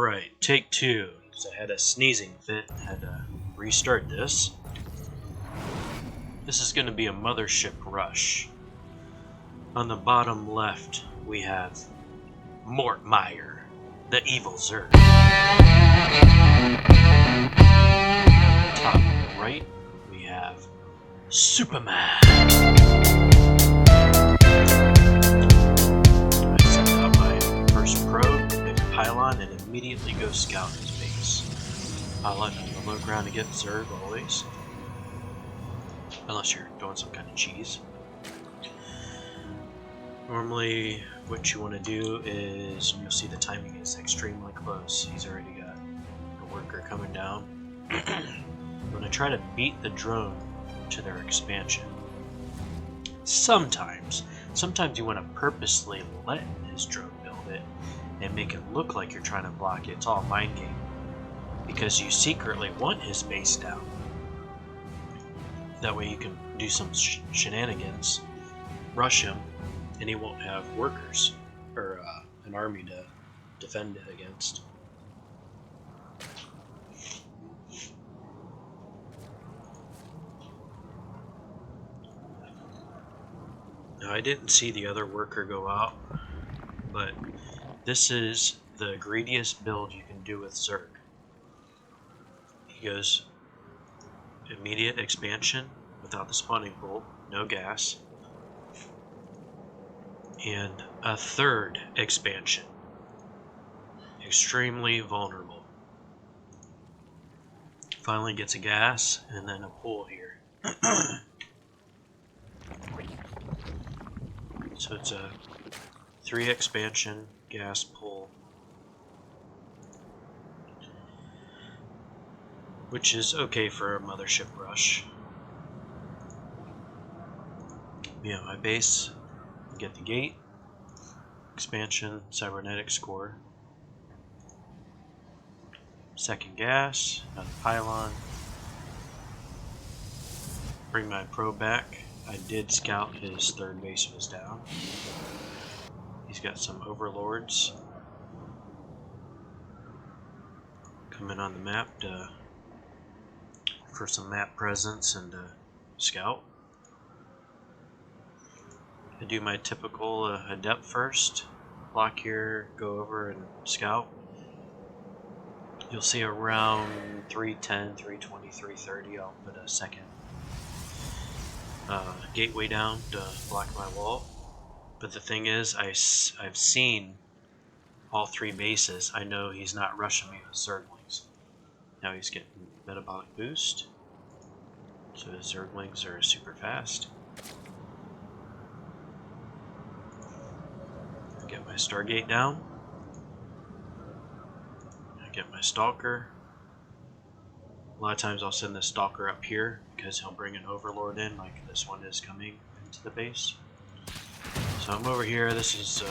Alright, take two. So I had a sneezing fit, had to restart this. This is going to be a Mothership Rush. On the bottom left, we have Mortmeyer, the evil zerg. Top right, we have Superman. I sent out my first probe, make a pylon, and immediately go scout his base. Pylon on the low ground to get zerg always. Unless you're doing some kind of cheese. Normally, what you want to do is, you'll see the timing is extremely close. He's already got a worker coming down. You want to try to beat the drone to their expansion. Sometimes you want to purposely let his drone build it and make it look like you're trying to block it. It's all mind game. Because you secretly want his base down. That way you can do some shenanigans, rush him, and he won't have workers or an army to defend it against. Now I didn't see the other worker go out, but this is the greediest build you can do with zerg. He goes immediate expansion without the spawning pool, no gas, and a third expansion, extremely vulnerable. Finally gets a gas and then a pool here. So it's a 3 expansion gas pool, which is okay for a Mothership Rush. Yeah, my base, get the gate, expansion, cybernetics core, second gas, another pylon, bring my probe back. I did scout his third base was down. He's got some overlords coming on the map for some map presence and scout. I do my typical adept first, block here, go over and scout. You'll see around 310, 320, 330 I'll put a second gateway down to block my wall. But the thing is, I've seen all 3 bases. I know he's not rushing me with zerglings. Now he's getting metabolic boost, so his zerglings are super fast. Get my Stargate down. I get my Stalker. A lot of times I'll send the Stalker up here because he'll bring an Overlord in, like this one is coming into the base. So I'm over here. This is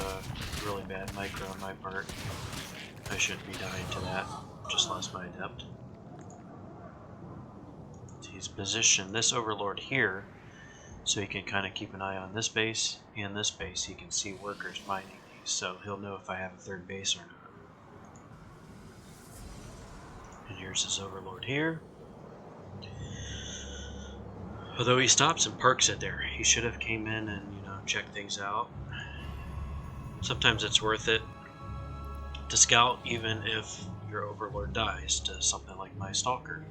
really bad micro on my part. I shouldn't be dying to that. Just lost my adept. He's positioned this Overlord here so he can kind of keep an eye on this base and this base. He can see workers mining these, so he'll know if I have a third base or not. And here's his Overlord here. Although he stops and parks it there, he should have came in and, you know, checked things out. Sometimes it's worth it to scout even if your Overlord dies to something like my Stalker,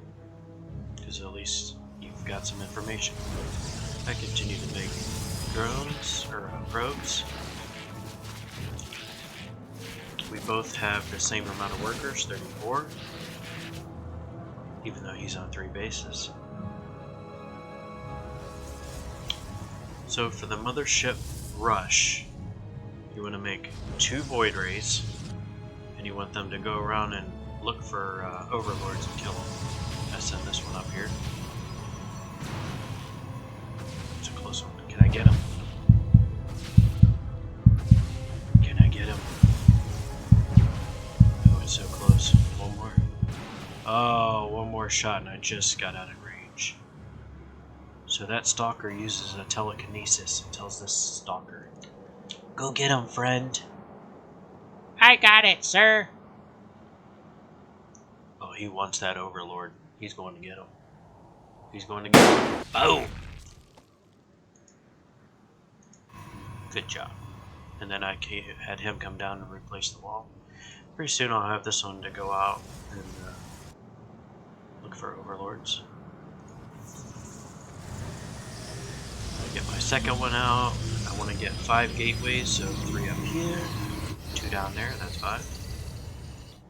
because at least you've got some information. I continue to make drones or probes. We both have the same amount of workers, 34, even though he's on 3 bases. So for the Mothership Rush, you want to make 2 Void Rays, and you want them to go around and look for Overlords and kill them. I send this one up here. It's a close one. Can I get him? Can I get him? Oh, it's so close. One more. Oh, one more shot and I just got out of range. So that Stalker uses a telekinesis and tells this Stalker, "Go get him, friend." I got it, sir. he wants that overlord. He's going to get him. He's going to get him. Boom! Good job. And then I had him come down and replace the wall. Pretty soon I'll have this one to go out and look for overlords. I get my second one out. I want to get 5 gateways, so 3 up here, 2 down there, that's 5.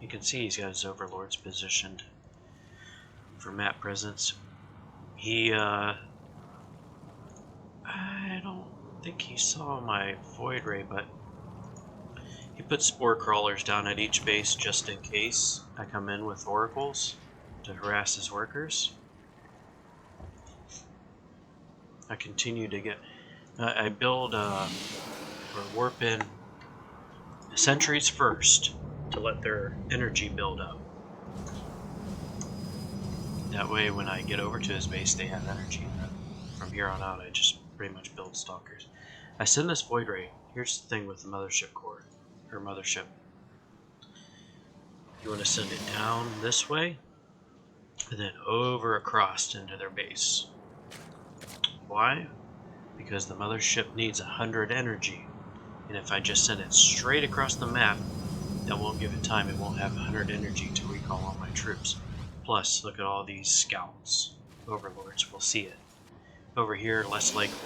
You can see he's got his overlords positioned for map presence. He, I don't think he saw my void ray, but he put spore crawlers down at each base just in case I come in with oracles to harass his workers. I continue to get, I build or warp in sentries first to let their energy build up. That way when I get over to his base they have energy. From here on out I just pretty much build stalkers. I send this void ray. Here's the thing with the mothership core, or mothership. You want to send it down this way and then over across into their base. Why? Because the mothership needs 100 energy, and if I just send it straight across the map, that won't give it time. It won't have 100 energy to recall all my troops. Plus, look at all these scouts. Overlords will see it. Over here, less likely.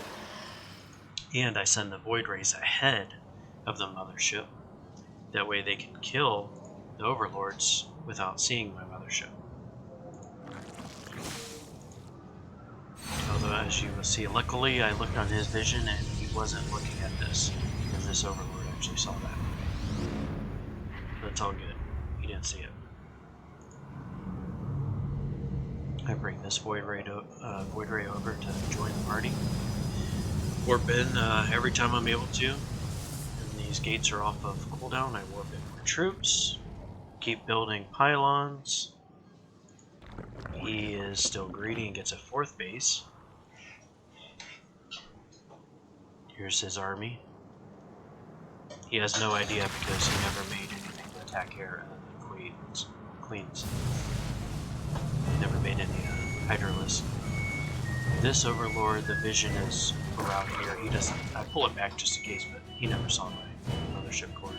And I send the void rays ahead of the mothership. That way they can kill the overlords without seeing my mothership. Although, as you will see, luckily I looked on his vision and he wasn't looking at this, because this overlord actually saw that. But it's all good. He didn't see it. I bring this void ray over to join the party. Warp in every time I'm able to. And these gates are off of cooldown. I warp in more troops. Keep building pylons. He is still greedy and gets a 4th base. Here's his army. He has no idea because he never made anything to attack here other than queens. He never made any Hydralisk. This overlord, the vision is around here. He doesn't. I pull it back just in case, but he never saw my mothership core.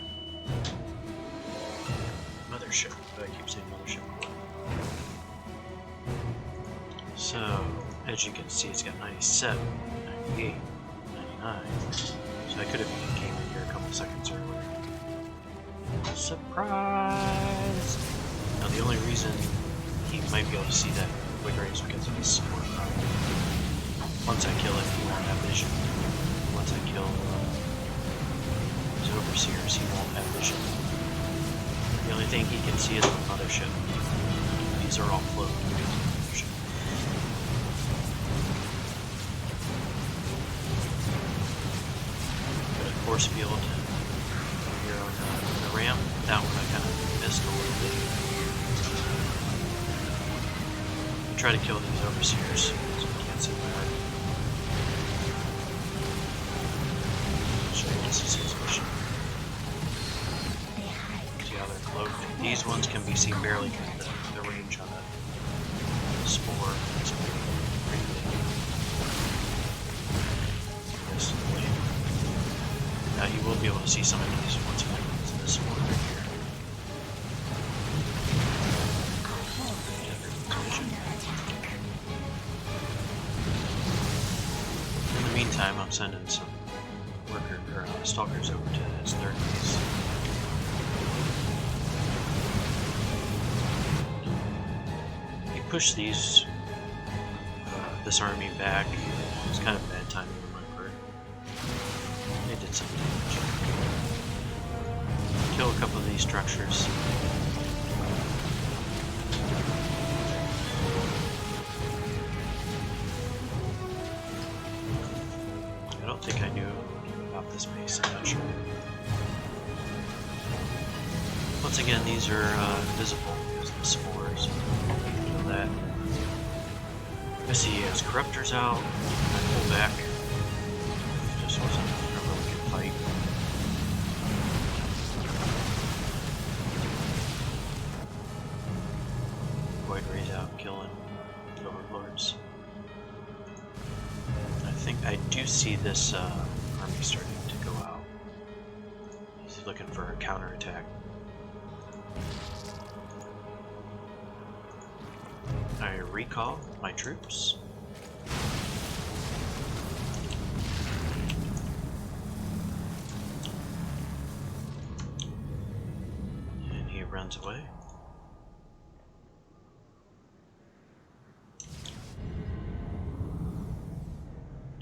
Mothership. I keep saying mothership core. So, as you can see, it's got 97, 98, 99. So I could have even came in here a couple seconds earlier. Surprise! Now the only reason he might be able to see that void ray is because of his support. Once I kill it, he won't have vision. Once I kill his overseers, he won't have vision. The only thing he can see is the mothership. These are all floating because of the mothership. Got a force field here on the ramp. That one I kind of missed a little bit. I try to kill these overseers, so you can't see my heart. This is his mission. See how they're cloaked? These ones can be seen barely because the range on the spore is pretty big. Now you will be able to see some of these once I get to this spore right here. In the meantime, I'm sending some stalkers over to his 3rd base. He pushed these this army back. It's kind of bad timing on my part. They did some damage. Kill a couple of these structures. I don't think I knew about this base, I'm not sure. Once again, these are visible because of the spores. You know that. I see he has corruptors out. I pull back. Just wasn't a really good fight. Typhoid rays out killing overlords. I think I do see this army starting to go out. He's looking for a counterattack. I recall my troops. And he runs away.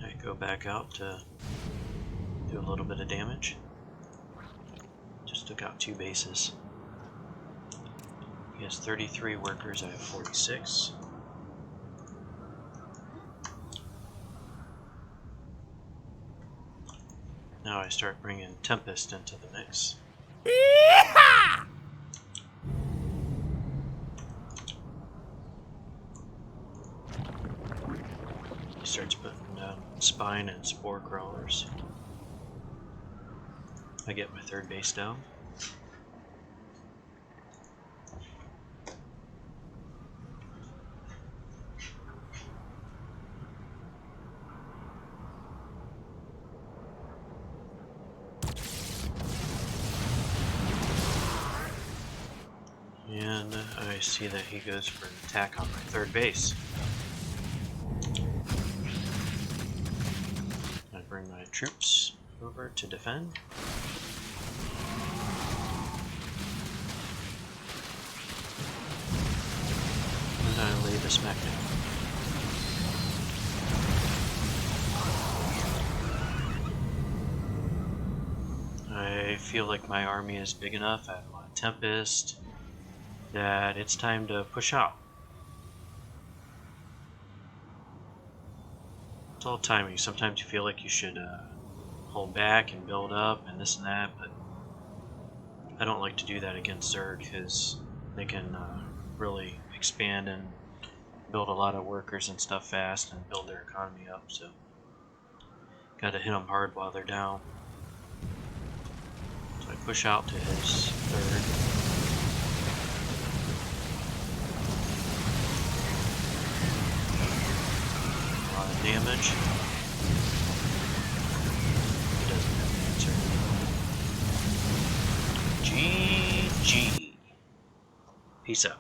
I go back out to do a little bit of damage. Just took out 2 bases. He has 33 workers, I have 46. Now I start bringing Tempest into the mix. Yeehaw! He starts putting down Spine and Spore Crawlers. I get my 3rd base down. And I see that he goes for an attack on my 3rd base. I bring my troops over to defend. And I lay the smackdown. I feel like my army is big enough. I have a lot of Tempest. That it's time to push out. It's all timing. Sometimes you feel like you should hold back and build up and this and that, but I don't like to do that against Zerg because they can really expand and build a lot of workers and stuff fast and build their economy up, so gotta hit them hard while they're down. So I push out to his 3rd. Damage. He doesn't have the answer. GG. Peace out.